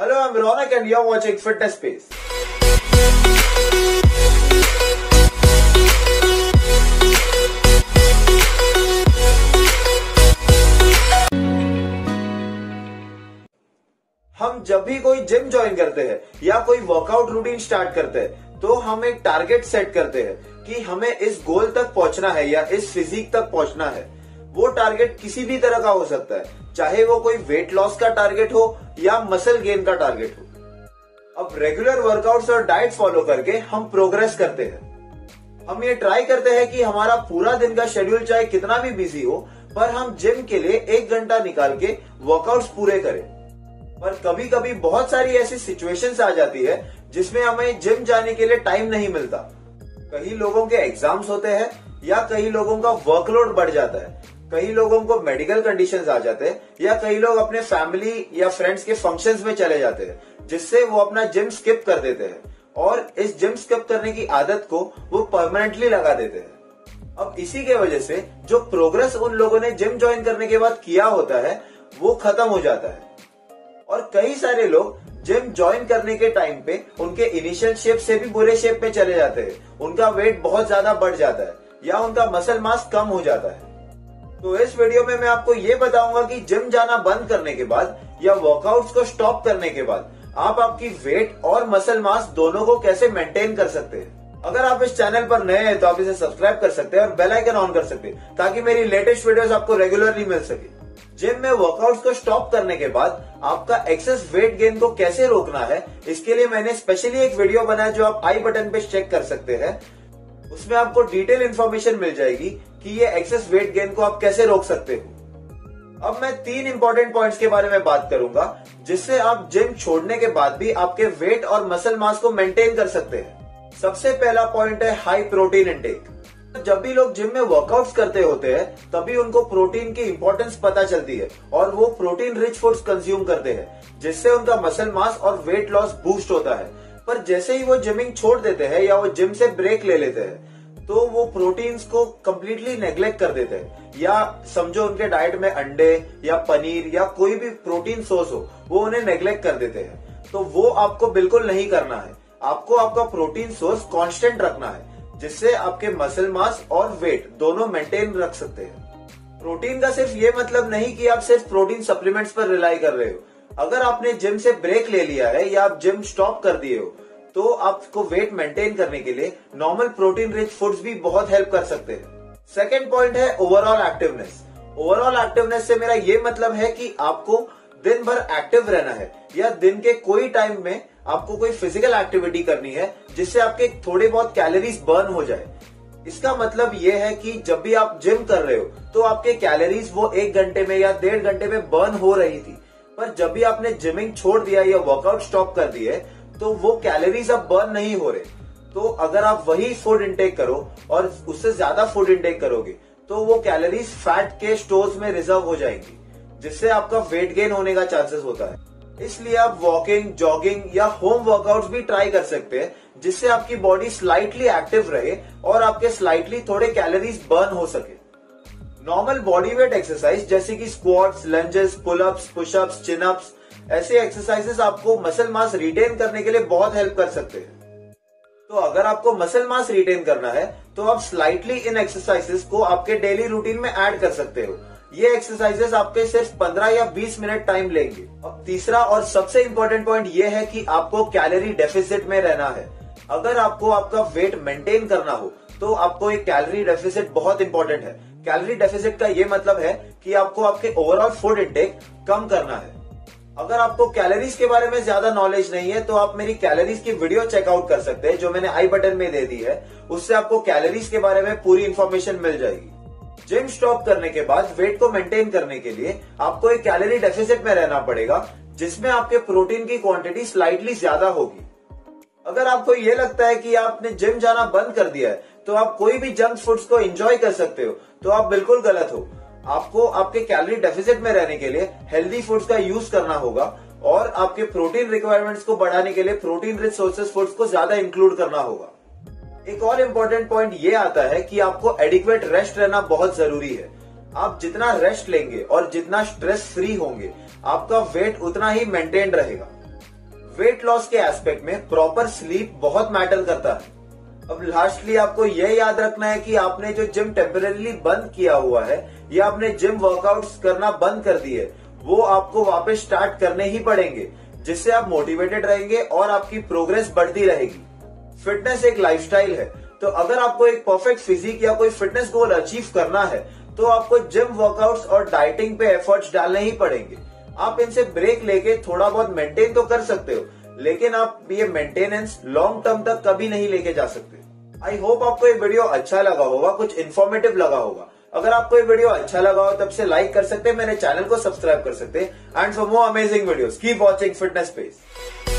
Hello, I'm Ronak and you're watching Fitness Space. हम जब भी कोई जिम ज्वाइन करते हैं या कोई वर्कआउट रूटीन स्टार्ट करते हैं तो हम एक टारगेट सेट करते हैं कि हमें इस गोल तक पहुंचना है या इस फिजिक तक पहुंचना है। वो टारगेट किसी भी तरह का हो सकता है, चाहे वो कोई वेट लॉस का टारगेट हो या मसल गेन का टारगेट हो। अब रेगुलर वर्कआउट्स और डाइट फॉलो करके हम प्रोग्रेस करते हैं। हम ये ट्राई करते हैं कि हमारा पूरा दिन का शेड्यूल चाहे कितना भी बिजी हो, पर हम जिम के लिए 1 घंटा निकाल के वर्कआउट्स पूरे करें। पर कभी कभी बहुत सारी ऐसी सिचुएशंस आ जाती है जिसमें हमें जिम जाने के लिए टाइम नहीं मिलता। कई लोगों के एग्जाम्स होते हैं या कई लोगों का वर्कलोड बढ़ जाता है, कई लोगों को मेडिकल कंडीशंस आ जाते हैं या कई लोग अपने फैमिली या फ्रेंड्स के फंक्शंस में चले जाते हैं, जिससे वो अपना जिम स्किप कर देते हैं और इस जिम स्किप करने की आदत को वो परमानेंटली लगा देते हैं। अब इसी के वजह से जो प्रोग्रेस उन लोगों ने जिम ज्वाइन करने के बाद किया होता है वो खत्म हो जाता है। और कई सारे लोग जिम ज्वाइन करने के टाइम पे उनके इनिशियल शेप से भी बुरे शेप में चले जाते हैं, उनका वेट बहुत ज्यादा बढ़ जाता है या उनका मसल मास कम हो जाता है। तो इस वीडियो में मैं आपको ये बताऊंगा कि जिम जाना बंद करने के बाद या वर्कआउट्स को स्टॉप करने के बाद आप आपकी वेट और मसल मास दोनों को कैसे मेंटेन कर सकते हैं। अगर आप इस चैनल पर नए हैं तो आप इसे सब्सक्राइब कर सकते हैं और बेल आइकन ऑन कर सकते हैं ताकि मेरी लेटेस्ट वीडियोस आपको रेगुलरली मिल सके। जिम में वर्कआउट्स को स्टॉप करने के बाद आपका एक्सेस वेट गेन को कैसे रोकना है, इसके लिए मैंने स्पेशली एक वीडियो बनाया जो आप आई बटन पे चेक कर सकते हैं। उसमें आपको डिटेल इंफॉर्मेशन मिल जाएगी कि ये एक्सेस वेट गेन को आप कैसे रोक सकते हो। अब मैं 3 इंपॉर्टेंट पॉइंट्स के बारे में बात करूंगा जिससे आप जिम छोड़ने के बाद भी आपके वेट और मसल मास को मेंटेन कर सकते हैं। सबसे पहला पॉइंट है हाई प्रोटीन इंटेक। जब भी लोग जिम में वर्कआउट्स करते होते हैं तभी उनको प्रोटीन की इंपॉर्टेंस पता चलती है और वो प्रोटीन रिच फूड्स कंज्यूम करते हैं, जिससे उनका मसल मास और वेट लॉस बूस्ट होता है। पर जैसे ही वो जिमिंग छोड़ देते हैं या वो जिम से ब्रेक ले लेते हैं तो वो प्रोटीन्स को कंप्लीटली नेग्लेक्ट कर देते हैं, या समझो उनके डाइट में अंडे या पनीर या कोई भी प्रोटीन सोर्स हो वो उन्हें नेग्लेक्ट कर देते हैं। तो वो आपको बिल्कुल नहीं करना है। आपको आपका प्रोटीन सोर्स कांस्टेंट रखना है जिससे आपके मसल मास और वेट दोनों मेंटेन रख सकते हैं। प्रोटीन का सिर्फ ये मतलब नहीं कि आप सिर्फ प्रोटीन सप्लीमेंट्स पर रिलाई कर रहे हो। अगर आपने जिम से ब्रेक ले लिया है या आप जिम स्टॉप कर दिए हो तो आपको वेट मेंटेन करने के लिए नॉर्मल प्रोटीन रिच फूड्स भी बहुत हेल्प कर सकते हैं। सेकेंड पॉइंट है ओवरऑल एक्टिवनेस। ओवरऑल एक्टिवनेस से मेरा ये मतलब है कि आपको दिन भर एक्टिव रहना है या दिन के कोई टाइम में आपको कोई फिजिकल एक्टिविटी करनी है जिससे आपके थोड़े बहुत कैलोरीज बर्न हो जाए। इसका मतलब ये है कि जब भी आप जिम कर रहे हो तो आपके कैलोरीज वो 1 घंटे में या 1.5 घंटे में बर्न हो रही थी, पर जब भी आपने जिमिंग छोड़ दिया या वर्कआउट स्टॉप कर दिए तो वो कैलोरीज अब बर्न नहीं हो रहे। तो अगर आप वही फूड इंटेक करो और उससे ज्यादा फूड इंटेक करोगे तो वो कैलोरीज फैट के स्टोर्स में रिजर्व हो जाएंगी, जिससे आपका वेट गेन होने का चांसेस होता है। इसलिए आप वॉकिंग, जॉगिंग या होम वर्कआउट्स भी ट्राई कर सकते हैं जिससे आपकी बॉडी स्लाइटली एक्टिव रहे और आपके स्लाइटली थोड़े कैलोरीज बर्न हो सके। नॉर्मल बॉडी वेट एक्सरसाइज जैसे कि squats, lunges, pullups, pushups, chin ups, ऐसे एक्सरसाइजेस आपको मसल मास रिटेन करने के लिए बहुत हेल्प कर सकते हैं। तो अगर आपको मसल मास रिटेन करना है तो आप स्लाइटली इन एक्सरसाइजेस को आपके डेली रूटीन में ऐड कर सकते हो। ये एक्सरसाइजेस आपके सिर्फ 15 या 20 मिनट टाइम लेंगे। अब तीसरा और सबसे इंपॉर्टेंट पॉइंट ये है कि आपको कैलोरी डेफिसिट में रहना है। अगर आपको आपका वेट मेंटेन करना हो तो आपको एक कैलोरी डेफिसिट बहुत इंपॉर्टेंट है। कैलोरी डेफिसिट का ये मतलब है कि आपको आपके ओवरऑल फूड इंटेक कम करना है। अगर आपको कैलोरीज के बारे में ज्यादा नॉलेज नहीं है तो आप मेरी कैलोरीज की वीडियो चेकआउट कर सकते हैं जो मैंने आई बटन में दे दी है। उससे आपको कैलोरीज के बारे में पूरी इंफॉर्मेशन मिल जाएगी। जिम स्टॉप करने के बाद वेट को मेंटेन करने के लिए आपको एक कैलोरी डेफिसिट में रहना पड़ेगा जिसमें आपके प्रोटीन की क्वांटिटी स्लाइटली ज्यादा होगी। अगर आपको ये लगता है कि आपने जिम जाना बंद कर दिया है तो आप कोई भी जंक फूड्स को एंजॉय कर सकते हो, तो आप बिल्कुल गलत हो। आपको आपके कैलोरी डेफिसिट में रहने के लिए हेल्दी फूड्स का यूज करना होगा और आपके प्रोटीन रिक्वायरमेंट्स को बढ़ाने के लिए प्रोटीन रिच सोर्सेस फूड्स को ज्यादा इंक्लूड करना होगा। एक और इम्पोर्टेंट पॉइंट ये आता है कि आपको एडिक्वेट रेस्ट रहना बहुत जरूरी है। आप जितना रेस्ट लेंगे और जितना स्ट्रेस फ्री होंगे आपका वेट उतना ही मेंटेन रहेगा। वेट लॉस के एस्पेक्ट में प्रॉपर स्लीप बहुत मैटर करता है। अब लास्टली आपको यह याद रखना है कि आपने जो जिम टेम्परेरीली बंद किया हुआ है या आपने जिम वर्कआउट्स करना बंद कर दिए, वो आपको वापस स्टार्ट करने ही पड़ेंगे, जिससे आप मोटिवेटेड रहेंगे और आपकी प्रोग्रेस बढ़ती रहेगी। फिटनेस एक लाइफस्टाइल है, तो अगर आपको एक परफेक्ट फिजिक या कोई फिटनेस गोल अचीव करना है तो आपको जिम वर्कआउट्स और डाइटिंग पे एफर्ट्स डालने ही पड़ेंगे। आप इनसे ब्रेक लेके थोड़ा बहुत मेंटेन तो कर सकते हो, लेकिन आप ये मेंटेनेंस लॉन्ग टर्म तक कभी नहीं लेके जा सकते। आई होप आपको ये वीडियो अच्छा लगा होगा, कुछ इन्फॉर्मेटिव लगा होगा। अगर आपको ये वीडियो अच्छा लगा हो तब से लाइक कर सकते हैं, मेरे चैनल को सब्सक्राइब कर सकते हैं। And for more amazing videos keep watching fitness space.